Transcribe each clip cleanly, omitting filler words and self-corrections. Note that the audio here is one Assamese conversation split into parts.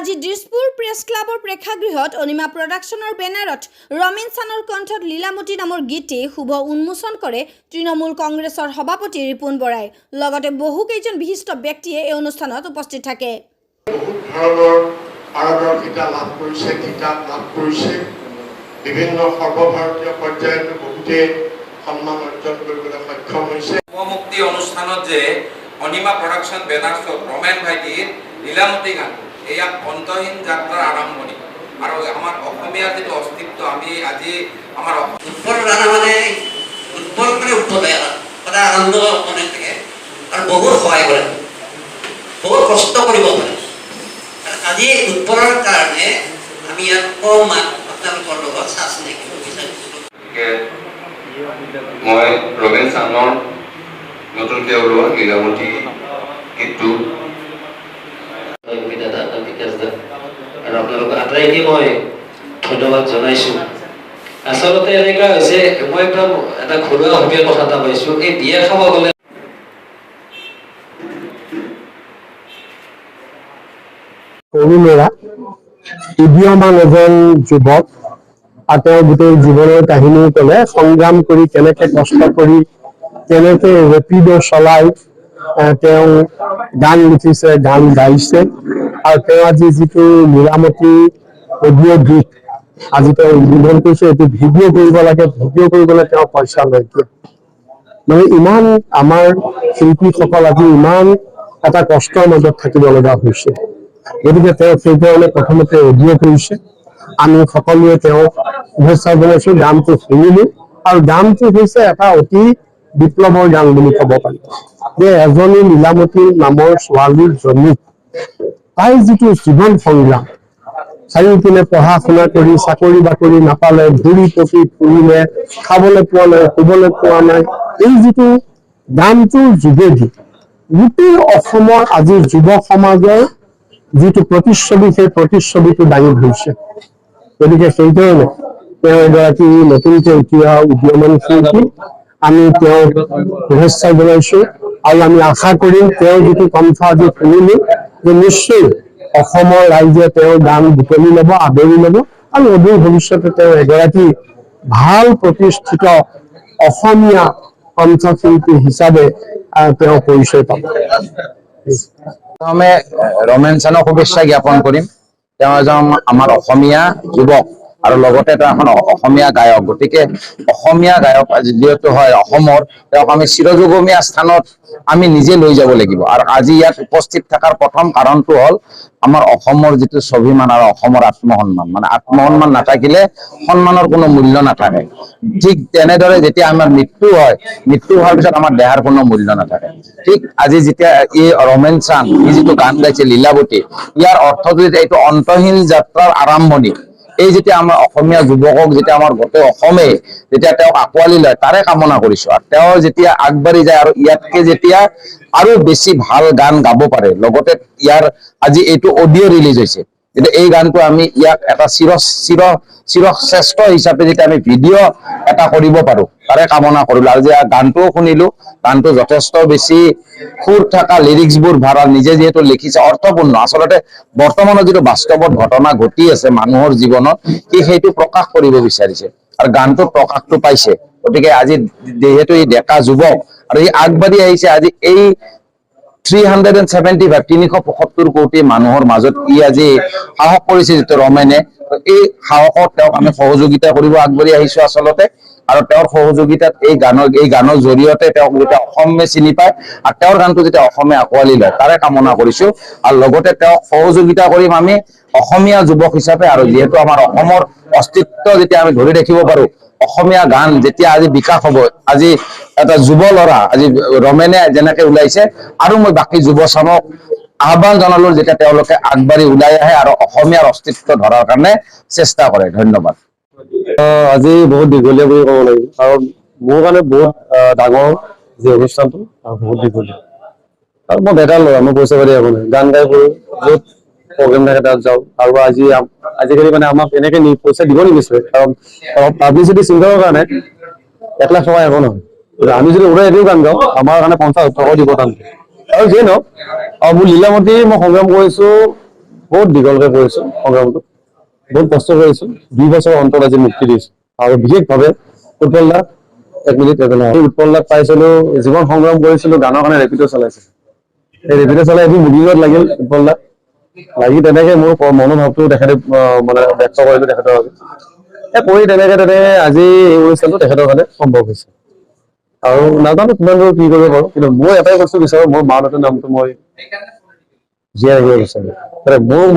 আজি দিছপুৰ প্ৰেছ ক্লাবৰ প্ৰেক্ষাগৃহত অনিমা প্ৰডাকশ্যনৰ বেনাৰত ৰমেন চানৰ কণ্ঠত লীলামতী নামৰ গীতে শুভ উন্মোচন কৰে তৃণমূল কংগ্ৰেছৰ সভাপতি ৰিপুণ বৰাই। লগতে বহু কেইজন বিশিষ্ট ব্যক্তিয়ে এই অনুষ্ঠানত উপস্থিত থাকে। বিভিন্ন সৰ্বভাৰতীয় পৰ্যায়ত বহুতে সন্মান অৰ্জন কৰিবলৈ সক্ষম হৈছে। মুক্তি অনুষ্ঠানত যে অনিমা প্ৰডাকশ্যন বেনাৰত ৰমেন ভাইটিৰ লীলামতী গান এয়া অন্তহীন যাত্ৰাৰ আৰম্ভণি আৰু আমাৰ অসমীয়াৰ যিটো অস্তিত্ব আমি আজি আমাৰ উৎপল ৰাণা মানে উৎপল মানে উৎপলে সদায় আনন্দ মনে থাকে আৰু বহুত সহায় কৰে, বহুত কষ্ট কৰিব পাৰে। আজি উৎপলৰ কাৰণে আমি ইয়াত কম আপোনালোকৰ লগত চাচিনাকি হ'ব বিচাৰিছোঁ। মই ৰমেন চানৰ নতুনকৈ ওলোৱা লীলামতী গীতটো আৰু আপোনালোকক আটাইকে মই ধন্যবাদ জনাইছোঁ। আচলতে এনেকুৱা হৈছে, মই এটা ঘৰুৱা অসমীয়া কথা এটা পাইছোঁ, এই বিয়া খাব গ'লে সৰু ল'ৰা উদীয়মান এজন যুৱক আৰু তেওঁ গোটেই জীৱনৰ কাহিনী ক'লে, সংগ্ৰাম কৰি কেনেকে কষ্ট কৰি কেনেকে ৰেপিড' চলাই তেওঁ গান লিখিছে, গান গাইছে আৰু তেওঁ আজি যিটো লীলামতী অডিঅ' গীত আজি তেওঁ উদ্বোধন কৰিছে, এইটো ভিডিঅ' কৰিব লাগে, ভিডিঅ' কৰিবলৈ তেওঁ পইচা নাইকিয়া। মানে ইমান আমাৰ শিল্পীসকল আজি ইমান এটা কষ্টৰ মাজত থাকিব লগা হৈছে, গতিকে তেওঁ সেইকাৰণে প্ৰথমতে অডিঅ' কৰিছে। আমি সকলোৱে তেওঁক শুভেচ্ছা জনাইছো। গানটো শুনিলো আৰু গানটো হৈছে এটা অতি বিপ্লৱৰ গান বুলি ক'ব পাৰি, যে এজনী লীলামতী নামৰ ছোৱালীৰ জনী তাইৰ যিটো জীৱন সংগ্ৰাম, চাৰিওপিনে পঢ়া শুনা কৰি চাকৰি বাকৰি নাপালে, ঘূৰি পকি ফুৰিলে, খাবলৈ পোৱা নাই, শুবলৈ পোৱা নাই, এই যিটো গানটোৰ যোগেদি গোটেই অসমৰ আজি যুৱ সমাজৰ যিটো প্ৰতিচ্ছবি, সেই প্ৰতিচ্ছবিটো দাঙি ধৰিছে। গতিকে সেইকাৰণে তেওঁ এগৰাকী নতুনকৈ এতিয়া উদীয়মান শিল্পী, আমি তেওঁক শুভেচ্ছা জনাইছো আৰু আমি আশা কৰিম তেওঁ যিটো কণ্ঠ আজি শুনিলো যে নিশ্চয় অসমৰ ৰাইজে তেওঁৰ গান বুটলি ল'ব, আদৰি ল'ব আৰু অদূৰ ভৱিষ্যতে তেওঁ এগৰাকী ভাল প্ৰতিষ্ঠিত অসমীয়া কণ্ঠশিল্পী হিচাপে তেওঁ পৰিচয় পাব। ৰমেন চানক শুভেচ্ছা জ্ঞাপন কৰিম। তেওঁ এজন আমাৰ অসমীয়া যুৱক আৰু লগতে তেওঁ এখন অসমীয়া গায়ক। গতিকে অসমীয়া গায়ক যিহেতু হয় অসমৰ, তেওঁক আমি চিৰযুগমীয়া স্থানত আমি নিজে লৈ যাব লাগিব। আৰু আজি ইয়াত উপস্থিত থকাৰ প্ৰথম কাৰণটো হ'ল আমাৰ অসমৰ যিটো স্বাভিমান আৰু অসমৰ আত্মসন্মান। মানে আত্মসন্মান নাথাকিলে সন্মানৰ কোনো মূল্য নাথাকে। ঠিক তেনেদৰে যেতিয়া আমাৰ মৃত্যু হয়, মৃত্যু হোৱাৰ পিছত আমাৰ দেহাৰ কোনো মূল্য নাথাকে। ঠিক আজি যেতিয়া এই ৰমেন চান যিটো গান গাইছে লীলাৱতী, ইয়াৰ অৰ্থ যদি এইটো অন্তহীন যাত্ৰাৰ আৰম্ভণি। এই যেতিয়া আমাৰ অসমীয়া যুৱকক যেতিয়া আমাৰ গোটেই অসমে যেতিয়া তেওঁক আঁকোৱালি লয়, তাৰে কামনা কৰিছো। আৰু তেওঁ যেতিয়া আগবাঢ়ি যায় আৰু ইয়াতকে যেতিয়া আৰু বেছি ভাল গান গাব পাৰে, লগতে ইয়াৰ আজি এইটো অডিঅ' ৰিলিজ হৈছে, কিন্তু এই গানটো আমি ইয়াক এটা চিৰশ্ৰেষ্ঠ হিচাপে যেতিয়া আমি ভিডিঅ' এটা কৰিব পাৰো, তাৰে কামনা কৰিলো। আৰু যে গানটোও শুনিলো, গানটো যথেষ্ট বেছি সুৰ থকা, লিৰিক্সবোৰ ভাল, নিজে যিহেতু লিখিছে অৰ্থপূৰ্ণ। আচলতে বৰ্তমানৰ যিটো বাস্তৱত ঘটনা ঘটি আছে মানুহৰ জীৱনত, সি সেইটো প্ৰকাশ কৰিব বিচাৰিছে আৰু গানটোত প্ৰকাশটো পাইছে। গতিকে আজি যিহেতু এই ডেকা যুৱক আৰু ই আগবাঢ়ি আহিছে, আজি এই 375 কোটি মানুহৰ মাজত ই আজি সাহস কৰিছে যিটো ৰমেনে, এই সাহসত তেওঁক আমি সহযোগিতা কৰিব আগবাঢ়ি আহিছো আচলতে। আৰু তেওঁৰ সহযোগিতাত এই গানৰ জৰিয়তে তেওঁক যেতিয়া অসমে চিনি পায় আৰু তেওঁৰ গানটো যেতিয়া অসমে আঁকোৱালি লয়, তাৰে কামনা কৰিছো। আৰু লগতে তেওঁক সহযোগিতা কৰিম আমি অসমীয়া যুৱক হিচাপে। আৰু যিহেতু আমাৰ অসমৰ অস্তিত্ব যেতিয়া আমি ধৰি ৰাখিব পাৰো, অসমীয়া গান যেতিয়া আজি বিকাশ হ'ব, আজি এটা যুৱ ল'ৰা আজি ৰমেনে যেনেকে ওলাইছে, আৰু মই বাকী যুৱ চামক আহ্বান জনালো যেতিয়া তেওঁলোকে আগবাঢ়ি ওলাই আহে আৰু অসমীয়াৰ অস্তিত্ব ধৰাৰ কাৰণে চেষ্টা কৰে। ধন্যবাদ। আজি বহুত দীঘলীয়া বুলি ক'ব লাগিব, কাৰণ মোৰ কাৰণে বহুত ডাঙৰ যে অনুষ্ঠানটো বহুত দীঘলীয়া। আৰু মই বেটাৰ ল'ৰা, মই পইচা পাতি একো নাই, গান গাই ফুৰো, য'ত প্ৰগ্ৰেম থাকে তাত যাওঁ। আৰু আজিকালি মানে আমাক এনেকে পইচা দিব নিবিচাৰে, কাৰণ পাব্লিচিটি চিন্তাৰ কাৰণে 1 লাখ টকা একো নহয়। আমি যদি ওলাই এদিও গান গাওঁ, আমাৰ কাৰণে 50,000 টকা দিব টান। আৰু যিয়ে নহওক, মোৰ লীলামতী মই সংগ্ৰাম কৰিছো বহুত দীঘলকে কৰিছোঁ সংগ্ৰামটো, বহুত কষ্ট কৰিছোঁ। 2 বছৰ অন্তত আজি মুক্তি দিছোঁ। আৰু বিশেষভাৱে উৎপল দা, এক মিনিট উৎপল দাক পাইছিলোঁ, জীৱন সংগ্ৰাম কৰিছিলোঁ, গানৰ কাৰণে ৰেপিডো চলাইছিল। সেই ৰেপিডো চলাই এদিন মিটিঙত লাগিল উৎপল দা, লাগি তেনেকে মোৰ মনোভাৱটো তেখেতে মানে ব্যক্ত কৰিলোঁ তেখেতৰ আগত। কৰি তেনেকে আজি এই অনুষ্ঠানটো তেখেতৰ কাৰণে সম্ভৱ হৈছে। আৰু নাজানো কিমান দূৰ কি কৰিব পাৰোঁ, কিন্তু মই এটাই বস্তু বিচাৰোঁ, মোৰ মা দেউতাৰ নামটো মই জীয়াই ৰাখিব বিচাৰোঁ।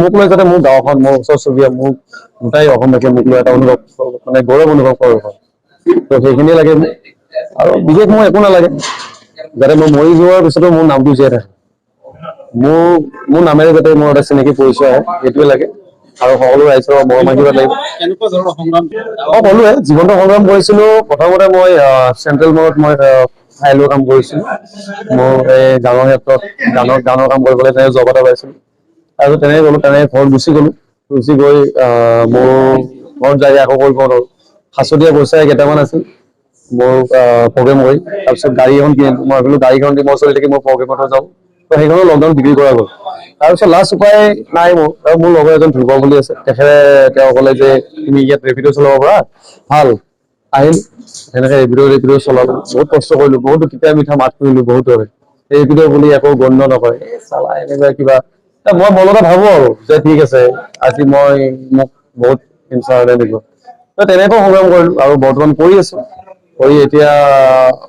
মোক লৈ যাতে মোৰ গাঁওখন, মোৰ ওচৰ চুবুৰীয়া, মোক গোটাই অসমবাসীয়ে মোক লৈ এটা অনুভৱ মানে গৌৰৱ অনুভৱ কৰিব পাৰোঁ। ত' সেইখিনিয়ে লাগে মোক। আৰু বিশেষ মোৰ একো নালাগে, যাতে মই মৰি যোৱাৰ পিছতো মোৰ নামটো জীয়াই থাকে। মোৰ নামেৰে যাতে মোৰ এটা চিনাকি পৰিচয় আহে, সেইটোৱে লাগে। আৰু সকলো ৰাইজৰ মৰম আশীৰ্বাদ লাগিব। ক'লোৱে জীৱন্ত সংগ্ৰাম কৰিছিলোঁ। প্ৰথমতে মই চেণ্ট্ৰেল মলত মই ফাইলৰ কাম কৰিছিলোঁ। মোৰ এই গানৰ ক্ষেত্ৰত গানৰ কাম কৰিবলৈ তেনেকে জব এটা পাইছিলোঁ। আৰু তেনেকে গ'লো, তেনেকে ঘৰত গুচি গ'লো। গুচি গৈ মোৰ ঘৰত যাই আকৌ কৰিব নোৱাৰো। সাঁচতীয়া পইচা কেইটামান আছিল মোৰ প্ৰগ্ৰেম কৰি, তাৰপিছত গাড়ী এখন কিনিলো। মই ভাবিলো গাড়ীখন দি মই চলি থাকি মই প্ৰগ্ৰেমতো যাওঁ। ত' সেইখনো লকডাউন বিক্ৰী কৰা গ'ল। তাৰপিছত লাষ্ট উপায় নাই মোৰ, আৰু মোৰ লগৰ এজন ধ্ৰুৱ বুলি আছে, তেওঁ ক'লে যে তুমি ইয়াত ৰেপিডো চলাব পাৰা, ভাল। আহিল সেনেকে ৰেপিডো চলালো, বহুত কষ্ট কৰিলো, বহুতো তিতা মিঠা মাত কৰিলো বহুতৰে। ৰেপিডো বুলি একো গণ্য নকৰে, চালা এনেকুৱা কিবা। মই মনতে ভাবো আৰু যে ঠিক আছে, আজি মোক বহুত হিংসাৰে দিব। তেনেকৈ সংগ্ৰাম কৰিলো আৰু বৰ্তমান কৰি আছো। কৰি এতিয়া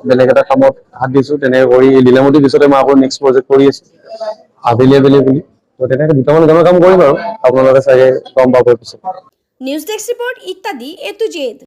বেলেগ এটা কামত হাত দিছো। তেনেকে কৰি লীলামতিৰ পিছতে মই আকৌ নেক্সট প্ৰজেক্ট কৰি আছো, আবেলি বুলি। ত' তেনেকে দুটামান গানৰ কাম কৰিম আৰু আপোনালোকে চাগে গম পাব পিছত। নিউজ ডেস্ক ৰিপোৰ্ট ইত্যাদি A to Z।